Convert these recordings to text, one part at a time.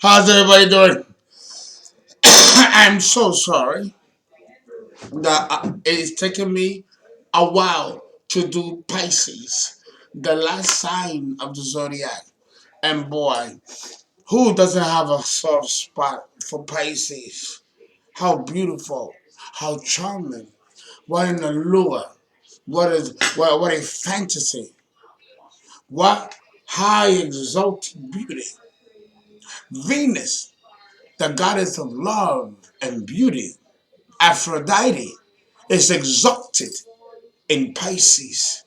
How's everybody doing? I'm so sorry that it's taken me a while to do Pisces, the last sign of the zodiac. And boy, who doesn't have a soft spot for Pisces? How beautiful, how charming, what an allure, what a fantasy, what high exalted beauty. Venus, the goddess of love and beauty, Aphrodite, is exalted in Pisces.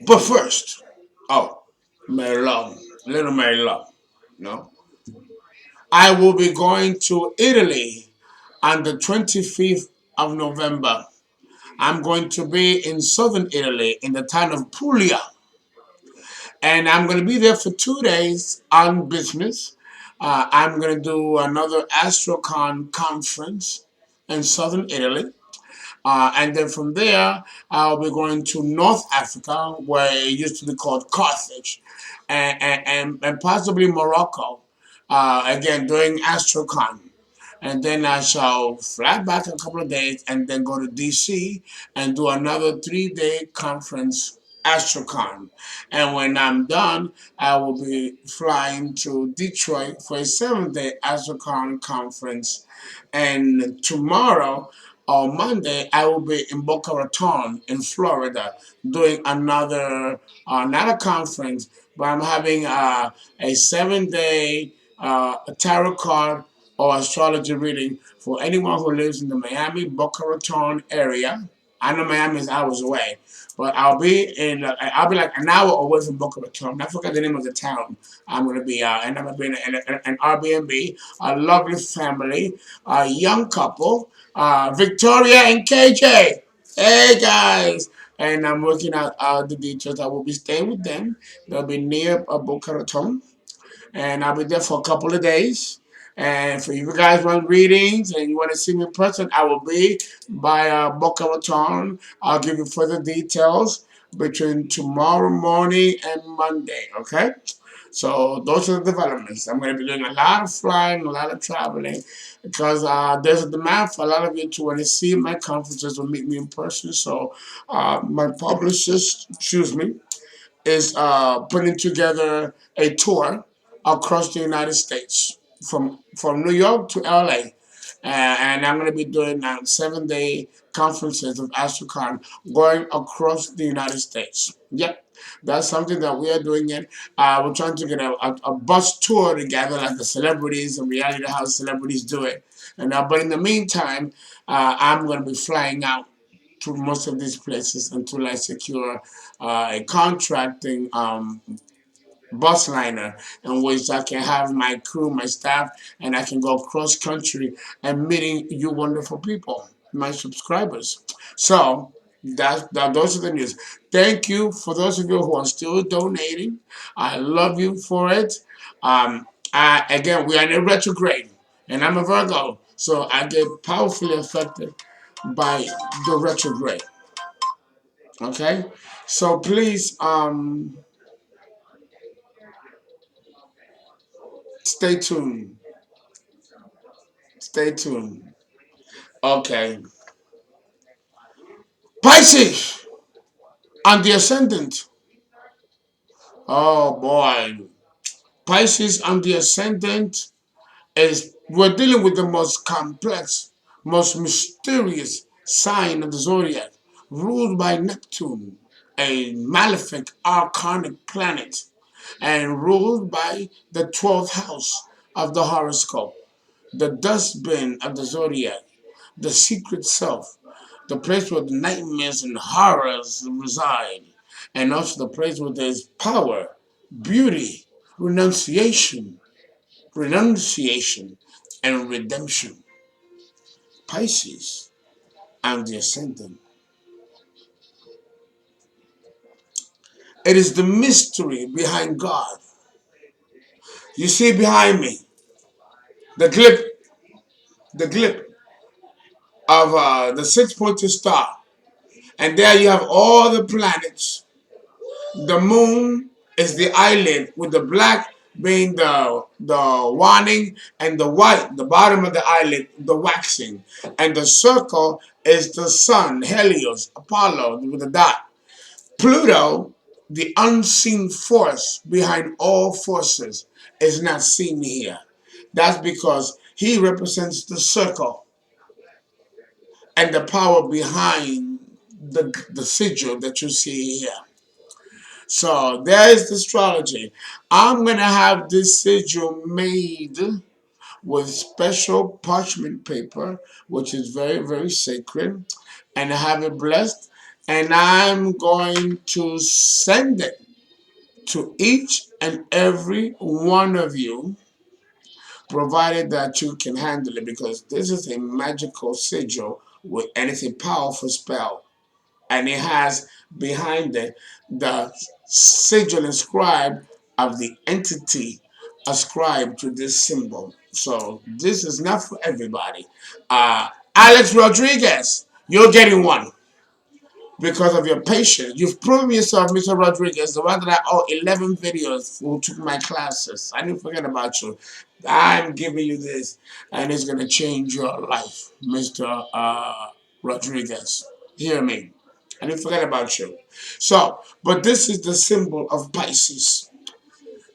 But first, oh, Mary Love, little Mary Love, no, I will be going to Italy on the 25th of November. I'm going to be in southern Italy in the town of Puglia. And I'm going to be there for 2 days on business. I'm going to do another AstroCon conference in southern Italy. And then from there, I'll be going to North Africa, where it used to be called Carthage, and possibly Morocco, again, doing AstroCon. And then I shall fly back a couple of days and then go to DC and do another 3 day conference, AstroCon. And when I'm done, I will be flying to Detroit for a 7 day AstroCon conference. And tomorrow, on Monday, I will be in Boca Raton in Florida doing not a conference, but I'm having a 7 day tarot card or astrology reading for anyone who lives in the Miami Boca Raton area. I know Miami is hours away, but I'll be like an hour away from Boca Raton. I forgot the name of the town. I'm gonna be and I'm gonna be in an Airbnb. A lovely family, a young couple, Victoria and KJ. Hey guys. And I'm working out the details. I will be staying with them. They'll be near Boca Raton, and I'll be there for a couple of days. And for you guys want readings and you want to see me in person, I will be by Boca Raton. I'll give you further details between tomorrow morning and Monday, okay? So those are the developments. I'm going to be doing a lot of flying, a lot of traveling, because there's a demand for a lot of you to want to see my conferences or meet me in person. So my publicist, excuse me, is putting together a tour across the United States from New York to LA. And I'm going to be doing 7 day conferences of AstroCon going across the United States. Yep, that's something that we are doing. We're trying to get a bus tour together, like the celebrities and reality how celebrities do it. But in the meantime, I'm going to be flying out to most of these places until I secure a contracting bus liner in which I can have my crew, my staff, and I can go cross country and meeting you wonderful people, my subscribers. So those are the news. Thank you for those of you who are still donating. I love you for it. Again, we are in a retrograde, and I'm a Virgo, so I get powerfully affected by the retrograde. Okay, so please stay tuned. Stay tuned. Okay, Pisces on the ascendant. Oh boy, Pisces on the ascendant is we're dealing with the most complex, most mysterious sign of the zodiac, ruled by Neptune, a malefic archonic planet, and ruled by the 12th house of the horoscope, the dustbin of the zodiac, the secret self, the place where the nightmares and horrors reside, and also the place where there's power, beauty, renunciation, renunciation, and redemption. Pisces and the ascendant. It is the mystery behind God. You see behind me, the clip, the clip. of the six-pointed star. And there you have all the planets. The moon is the island, with the black being the waning, and the white, the bottom of the island, the waxing. And the circle is the sun, Helios, Apollo, with the dot. Pluto, the unseen force behind all forces, is not seen here. That's because he represents the circle and the power behind the sigil that you see here. So there is the astrology. I'm going to have this sigil made with special parchment paper, which is very, very sacred, and have it blessed. And I'm going to send it to each and every one of you, provided that you can handle it, because this is a magical sigil with, and it's a powerful spell. And it has behind it the sigil inscribed of the entity ascribed to this symbol. So this is not for everybody. Alex Rodriguez, you're getting one because of your patience. You've proven yourself, Mr. Rodriguez, the one that I owe 11 videos who took my classes. I didn't forget about you. I'm giving you this, and it's going to change your life, Mr. Rodriguez. Hear me. I didn't forget about you. So, but this is the symbol of Pisces.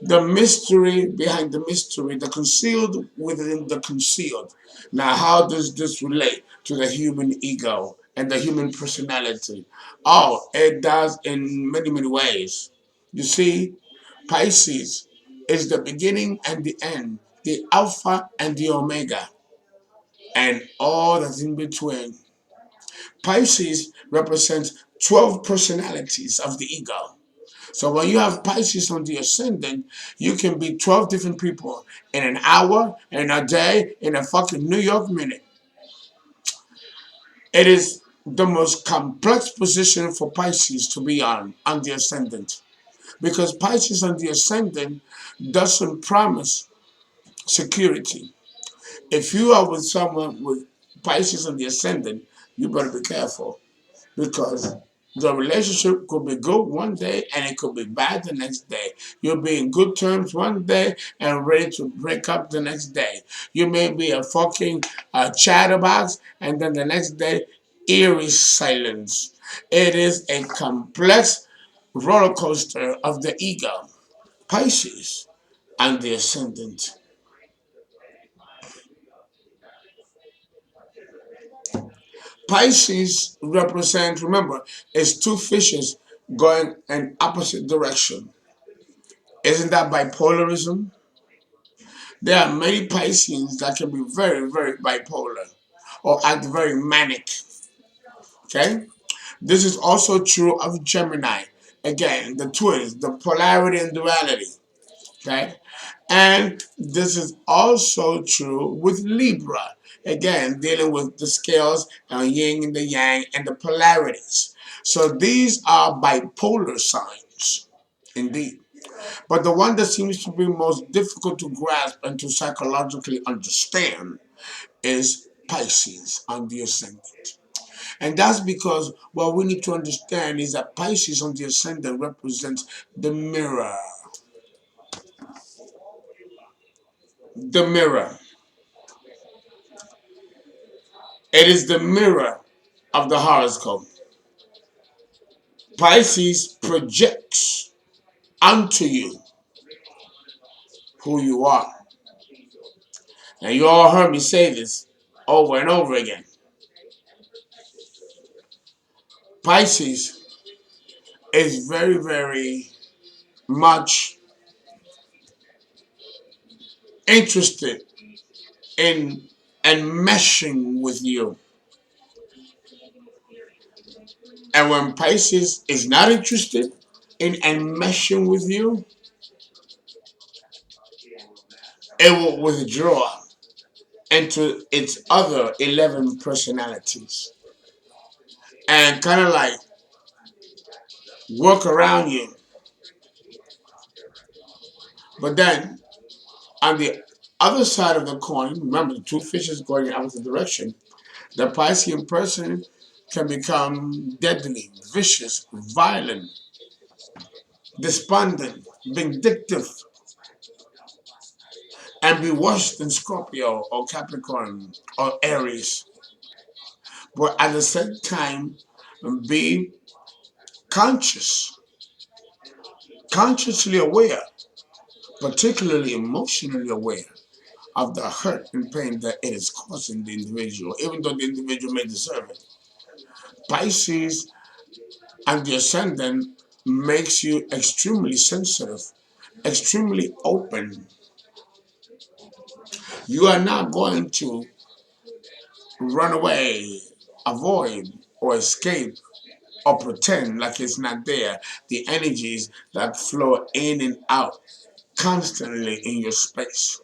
The mystery behind the mystery, the concealed within the concealed. Now, how does this relate to the human ego and the human personality? Oh, it does in many, many ways. You see, Pisces is the beginning and the end, the Alpha and the Omega, and all that's in between. Pisces represents 12 personalities of the ego. So when you have Pisces on the ascendant, you can be 12 different people in an hour, in a day, in a fucking New York minute. It is the most complex position for Pisces to be on the ascendant. Because Pisces on the ascendant doesn't promise security. If you are with someone with Pisces on the ascendant, you better be careful. Because the relationship could be good one day and it could be bad the next day. You'll be in good terms one day and ready to break up the next day. You may be a fucking chatterbox, and then the next day, eerie silence. It is a complex roller coaster of the ego. Pisces and the ascendant. Pisces represents, remember, it's two fishes going in opposite direction. Isn't that bipolarism? There are many Pisceans that can be very, very bipolar or act very manic. Okay? This is also true of Gemini. Again, the twins, the polarity and duality. Okay? And this is also true with Libra. Again, dealing with the scales and yin and the yang and the polarities. So these are bipolar signs, indeed. But the one that seems to be most difficult to grasp and to psychologically understand is Pisces on the ascendant. And that's because what we need to understand is that Pisces on the ascendant represents the mirror. The mirror. It is the mirror of the horoscope. Pisces projects onto you who you are. And you all heard me say this over and over again. Pisces is very, very much interested in enmeshing with you. And when Pisces is not interested in enmeshing with you, it will withdraw into its other 11 personalities and kind of like work around you. But then on the other side of the coin, remember the two fishes going in opposite direction, The Piscean person can become deadly, vicious, violent, despondent, vindictive, and be worse than Scorpio or Capricorn or Aries. But at the same time, be conscious, consciously aware, particularly emotionally aware of the hurt and pain that it is causing the individual, even though the individual may deserve it. Pisces and the ascendant makes you extremely sensitive, extremely open. You are not going to run away, avoid, or escape or pretend like it's not there. The energies that flow in and out constantly in your space.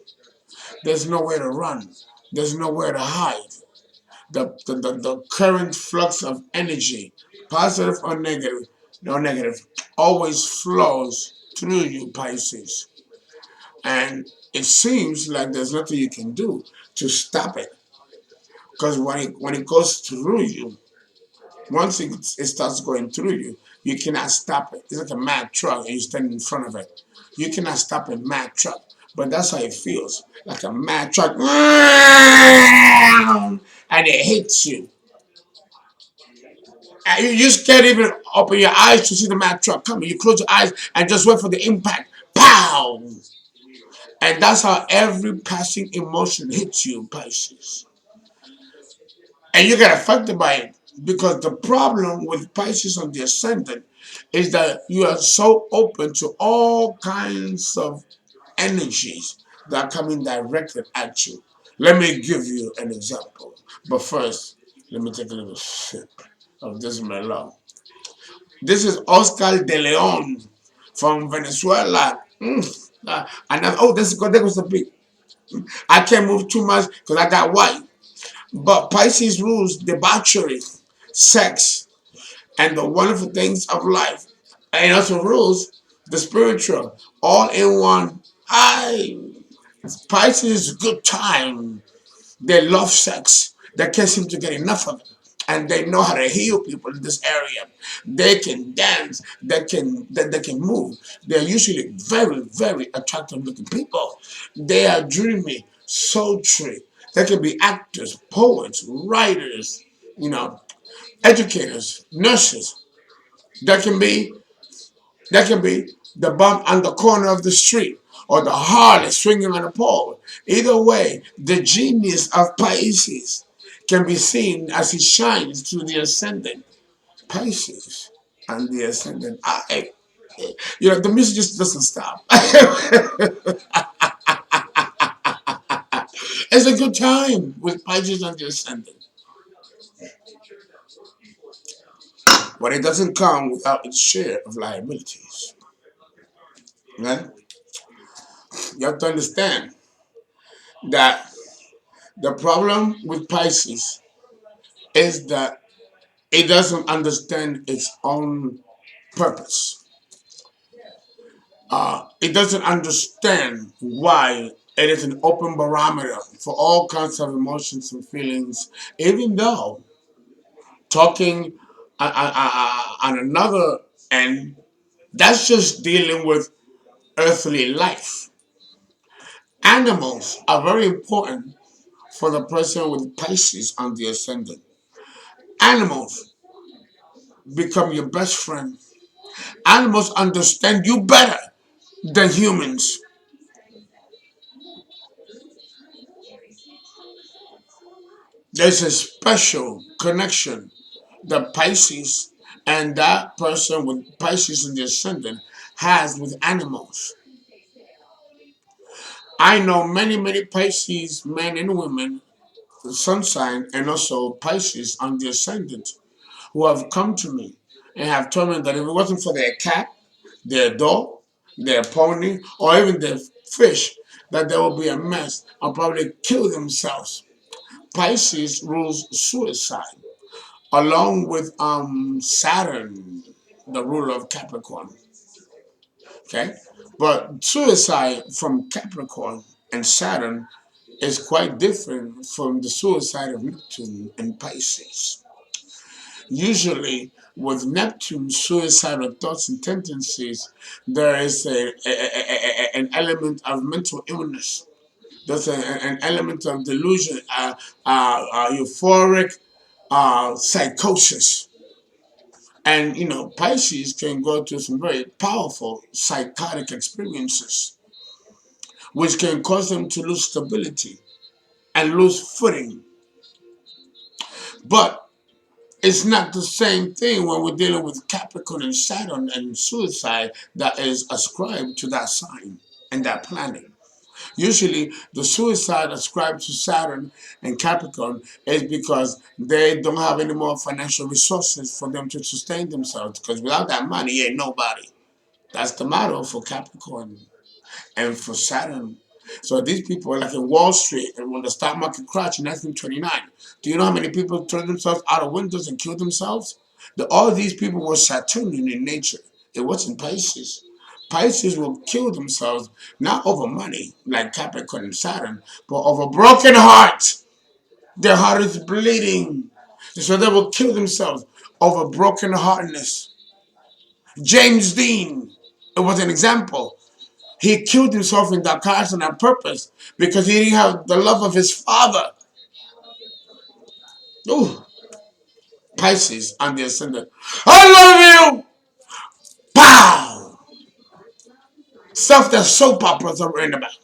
There's nowhere to run. There's nowhere to hide. The current flux of energy, positive or negative, no negative, always flows through you, Pisces. And it seems like there's nothing you can do to stop it. Because when it goes through you, once it starts going through you, you cannot stop it. It's like a mad truck and you stand in front of it. You cannot stop a mad truck. But that's how it feels. Like a mad truck. And it hits you. And you just can't even open your eyes to see the mad truck coming. You close your eyes and just wait for the impact. Pow! And that's how every passing emotion hits you, Pisces. And you get affected by it. Because the problem with Pisces on the ascendant is that you are so open to all kinds of energies that are coming directed at you. Let me give you an example. But first, let me take a little sip of this Merlot. This is Oscar de Leon from Venezuela. Oh, this is good. That was a big. I can't move too much because I got white. But Pisces rules debauchery, sex, and the wonderful things of life. And it also rules the spiritual, all in one. Pisces is a good time. They love sex. They can't seem to get enough of it. And they know how to heal people in this area. They can dance. They can move. They're usually very, very attractive looking people. They are dreamy, sultry. They can be actors, poets, writers, you know, educators, nurses. That can be that can be the bum on the corner of the street or the harlot swinging on a pole. Either way, the genius of Pisces can be seen as he shines through the ascendant. Pisces and the ascendant. The music just doesn't stop. It's a good time with Pisces and the ascendant. But it doesn't come without its share of liabilities. Right? You have to understand that the problem with Pisces is that it doesn't understand its own purpose. It doesn't understand why it is an open barometer for all kinds of emotions and feelings, even though talking on another end, that's just dealing with earthly life. Animals are very important for the person with Pisces on the ascendant. Animals become your best friend. Animals understand you better than humans. There's a special connection that Pisces and that person with Pisces in the ascendant has with animals. I know many, many Pisces men and women, sun sign, and also Pisces on the ascendant, who have come to me and have told me that if it wasn't for their cat, their dog, their pony, or even their fish, that they will be a mess and probably kill themselves. Pisces rules suicide, along with Saturn, the ruler of Capricorn. Okay, but suicide from Capricorn and Saturn is quite different from the suicide of Neptune in Pisces. Usually, with Neptune's suicidal thoughts and tendencies, there is an element of mental illness. There's an element of delusion, euphoric psychosis. And Pisces can go through some very powerful psychotic experiences, which can cause them to lose stability and lose footing. But it's not the same thing when we're dealing with Capricorn and Saturn and suicide that is ascribed to that sign and that planet. Usually, the suicide ascribed to Saturn and Capricorn is because they don't have any more financial resources for them to sustain themselves. Because without that money, you ain't nobody. That's the motto for Capricorn and for Saturn. So these people are like in Wall Street, and when the stock market crashed in 1929, do you know how many people turned themselves out of windows and killed themselves? All these people were Saturnian in nature. It wasn't Pisces. Pisces will kill themselves not over money like Capricorn and Saturn, but over broken heart. Their heart is bleeding, so they will kill themselves over broken heartedness. James Dean, it was an example. He killed himself in that car accident on purpose because he didn't have the love of his father. Ooh, Pisces on the ascendant. I love you! Pow! Stuff that soap operas are written about.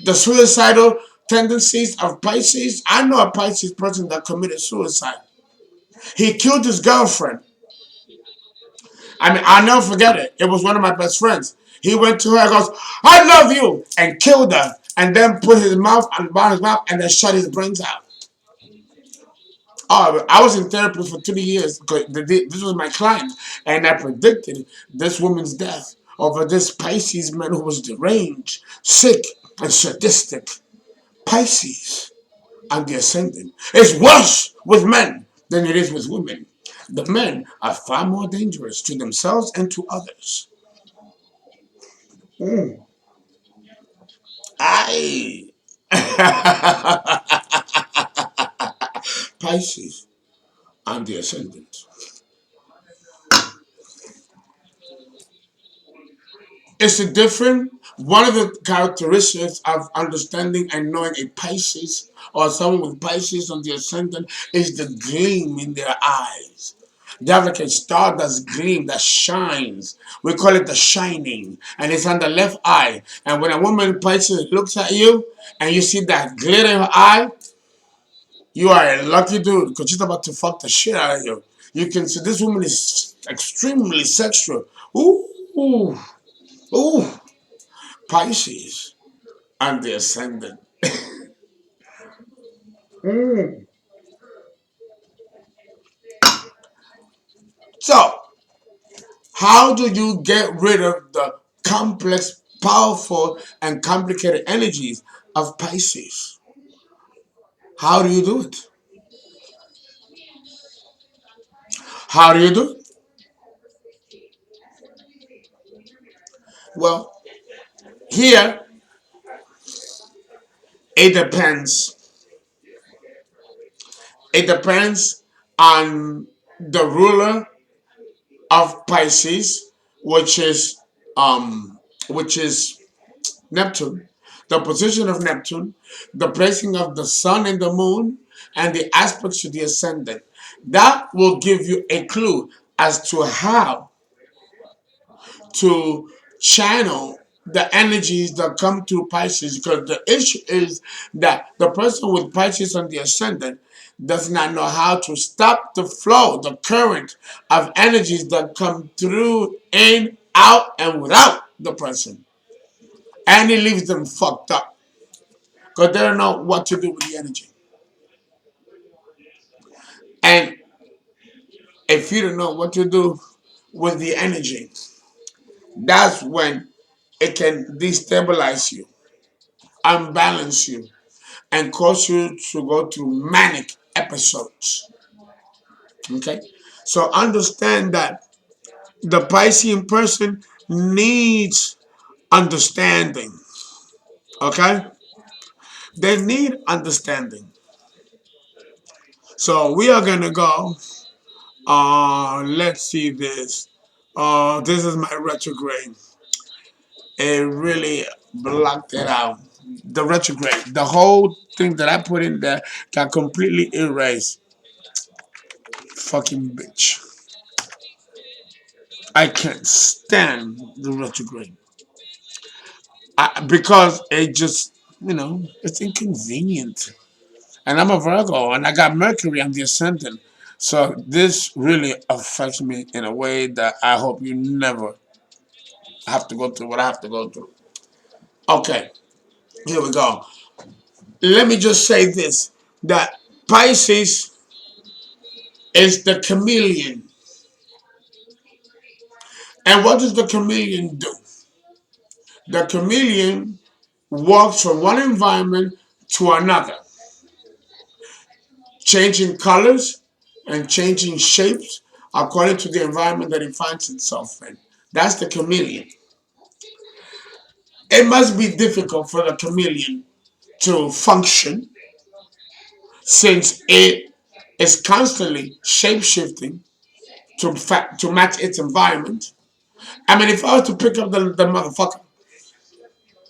The suicidal tendencies of Pisces. I know a Pisces person that committed suicide. He killed his girlfriend. I mean, I'll never forget it. It was one of my best friends. He went to her and goes, I love you, and killed her, and then put his mouth on his mouth and then shut his brains out. Oh, I was in therapy for 3 years. This was my client, and I predicted this woman's death over this Pisces man who was deranged, sick, and sadistic. Pisces on the ascendant. It's worse with men than it is with women. The men are far more dangerous to themselves and to others. Mm. I Pisces on the ascendant. It's a different one of the characteristics of understanding and knowing a Pisces or someone with Pisces on the ascendant is the gleam in their eyes. They have like a star that's gleam, that shines. We call it the shining, and it's on the left eye. And when a woman Pisces looks at you and you see that glitter in her eye, you are a lucky dude because she's about to fuck the shit out of you. You can see this woman is extremely sexual. Ooh, ooh, ooh. Pisces and the ascendant. Mm. So, how do you get rid of the complex, powerful, and complicated energies of Pisces? How do you do it? How do you do it? Well, here it depends. It depends on the ruler of Pisces, which is um, which is Neptune, the position of Neptune, the placing of the sun and the moon, and the aspects to the ascendant. That will give you a clue as to how to channel the energies that come through Pisces. Because the issue is that the person with Pisces on the ascendant does not know how to stop the flow, the current of energies that come through, in, out, and without the person. And it leaves them fucked up because they don't know what to do with the energy. And if you don't know what to do with the energy, that's when it can destabilize you, unbalance you, and cause you to go through manic episodes. Okay? So understand that the Piscean person needs understanding. Okay? They need understanding. So we are gonna go. Let's see this. This is my retrograde. It really blocked it out. The retrograde, the whole thing that I put in there got completely erased. Fucking bitch. I can't stand the retrograde. Because it just, it's inconvenient. And I'm a Virgo, and I got Mercury on the ascendant. So this really affects me in a way that I hope you never have to go through what I have to go through. Okay, here we go. Let me just say this, that Pisces is the chameleon. And what does the chameleon do? The chameleon walks from one environment to another, changing colors and changing shapes according to the environment that it finds itself in. That's the chameleon. It must be difficult for the chameleon to function since it is constantly shape shifting to match its environment. I mean, if I was to pick up the motherfucker,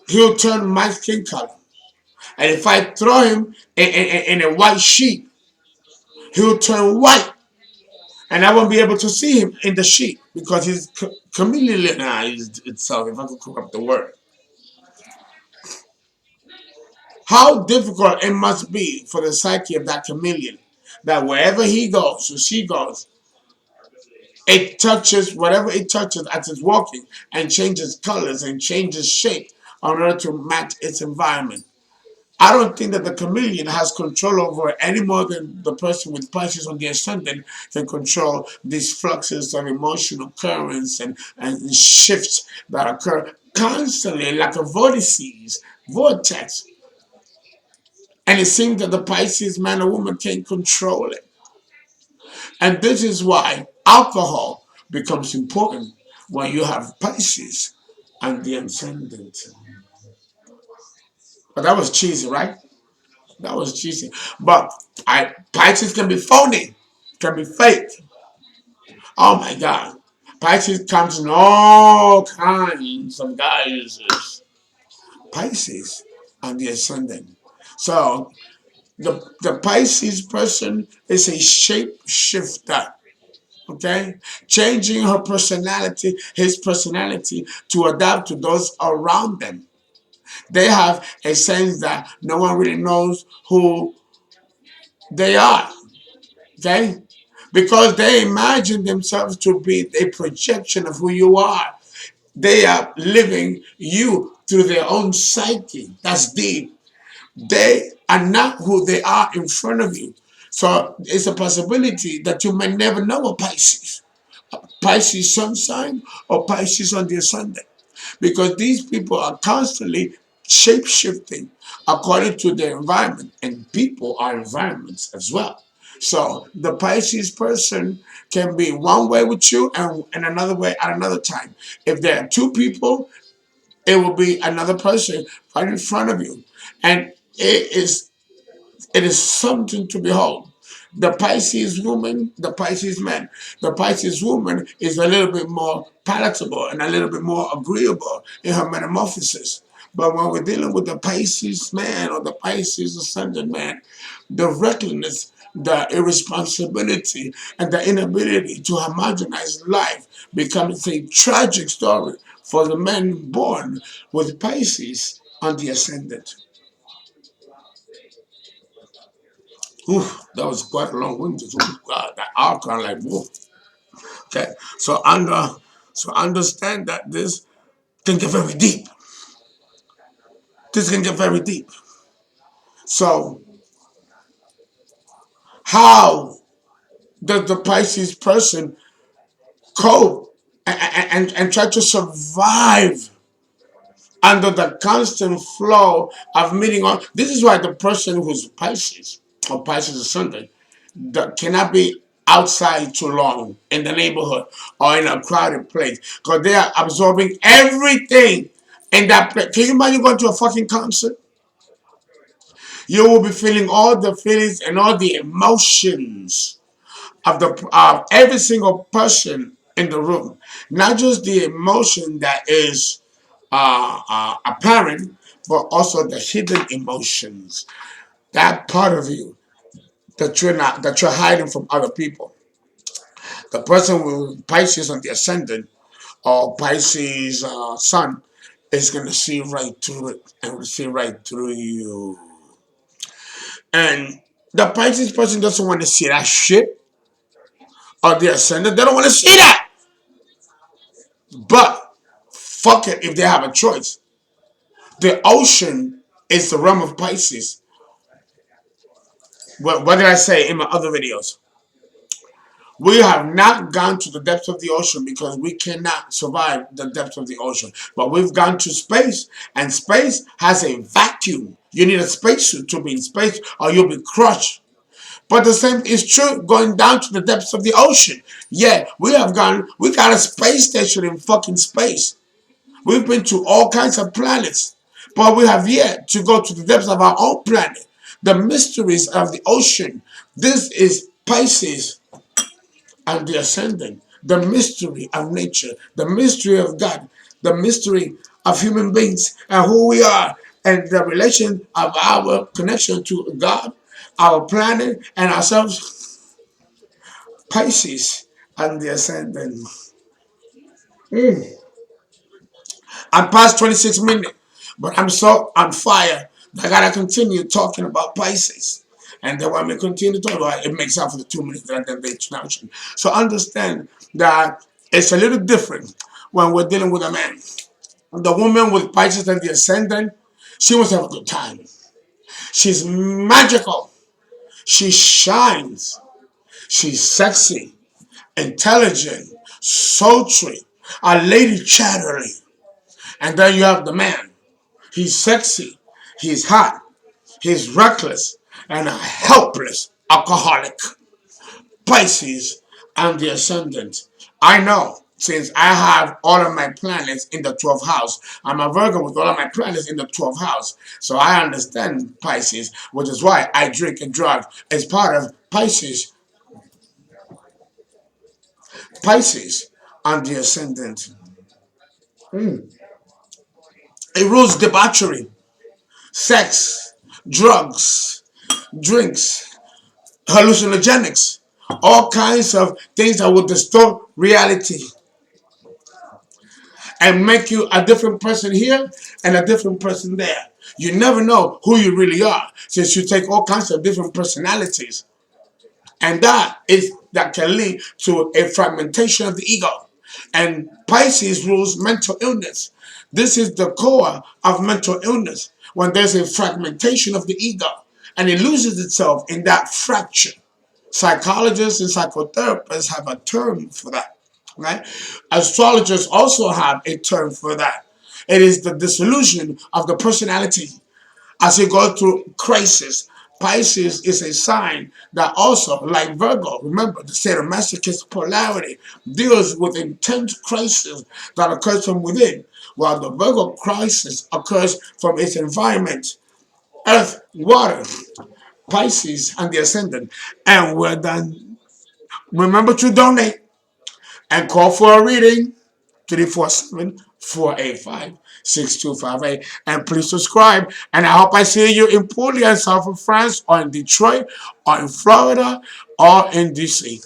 he'll turn my skin color. And if I throw him in a white sheet, he'll turn white. And I won't be able to see him in the sheet because he's chameleonized itself, if I could cook up the word. How difficult it must be for the psyche of that chameleon that wherever he goes or she goes, it touches whatever it touches as it's walking and changes colors and changes shape in order to match its environment. I don't think that the chameleon has control over it any more than the person with Pisces on the ascendant can control these fluxes of emotional currents and shifts that occur constantly like a vortex. And it seems that the Pisces man or woman can't control it. And this is why alcohol becomes important when you have Pisces and the ascendant. But that was cheesy, right? That was cheesy. But Pisces can be phony, can be fake. Oh my God. Pisces comes in all kinds of guises. Pisces and the ascendant. So the Pisces person is a shape shifter. Okay? Changing her personality, his personality, to adapt to those around them. They have a sense that no one really knows who they are. Okay? Because they imagine themselves to be a projection of who you are. They are living you through their own psyche. That's deep. They are not who they are in front of you. So it's a possibility that you may never know a Pisces. Pisces sun sign or Pisces on the ascendant. Because these people are constantly shape shifting according to their environment, and people are environments as well. So the Pisces person can be one way with you and another way at another time. If there are two people, it will be another person right in front of you. And it is something to behold. The Pisces woman, the Pisces man. The Pisces woman is a little bit more palatable and a little bit more agreeable in her metamorphosis. But when we're dealing with the Pisces man or the Pisces ascendant man, the recklessness, the irresponsibility, and the inability to homogenize life becomes a tragic story for the men born with Pisces on the ascendant. That was quite a long winter. So, that hour kind of like, whoa. Okay, so understand that this can get very deep. This can get very deep. So, how does the Pisces person cope and try to survive under the constant flow of meeting on? This is why the person who's Pisces or Pisces ascendant that cannot be outside too long in the neighborhood or in a crowded place because they are absorbing everything in that place. Can you imagine going to a fucking concert You will be feeling all the feelings and all the emotions of the every single person in the room, not just the emotion that is apparent, but also the hidden emotions. That part of you that you're hiding from other people. The person with Pisces on the ascendant or Pisces sun is gonna see right through it and see right through you. And the Pisces person doesn't want to see that shit or the ascendant. They don't want to see that. But fuck it if they have a choice. The ocean is the realm of Pisces. What did I say in my other videos? We have not gone to the depths of the ocean because we cannot survive the depths of the ocean. But we've gone to space, and space has a vacuum. You need a spacesuit to be in space, or you'll be crushed. But the same is true going down to the depths of the ocean. Yeah, we got a space station in fucking space. We've been to all kinds of planets, but we have yet to go to the depths of our own planet. The mysteries of the ocean. This is Pisces and the ascendant. The mystery of nature, the mystery of God, the mystery of human beings and who we are, and the relation of our connection to God, our planet, and ourselves. Pisces and the ascendant. I'm past 26 minutes, but I'm so on fire that I gotta continue talking about Pisces. And then when we continue to talk about it, it makes up for the 2 minutes that they introduction. So understand that it's a little different when we're dealing with a man. The woman with Pisces and the ascendant, she wants to have a good time. She's magical. She shines. She's sexy, intelligent, sultry, a lady chatterly. And then you have the man. He's sexy, he's hot, he's reckless, and a helpless alcoholic. Pisces and the ascendant. I know since I have all of my planets in the 12th house. I'm a Virgo with all of my planets in the 12th house. So I understand Pisces, which is why I drink and drive as part of Pisces. Pisces and the ascendant. It rules debauchery, sex, drugs, drinks, hallucinogenics, all kinds of things that will distort reality and make you a different person here and a different person there. You never know who you really are since you take all kinds of different personalities. And that can lead to a fragmentation of the ego. And Pisces rules mental illness. This is the core of mental illness when there's a fragmentation of the ego and it loses itself in that fracture. Psychologists and psychotherapists have a term for that, right? Astrologers also have a term for that. It is the dissolution of the personality as you go through crisis. Pisces is a sign that also, like Virgo, remember the sadomasochist polarity deals with intense crisis that occurs from within, while the Virgo crisis occurs from its environment, earth, water, Pisces, and the ascendant. And we're done. Remember to donate and call for a reading. 347-485-6258. And please subscribe. And I hope I see you in Puglia, south of France, or in Detroit, or in Florida, or in DC.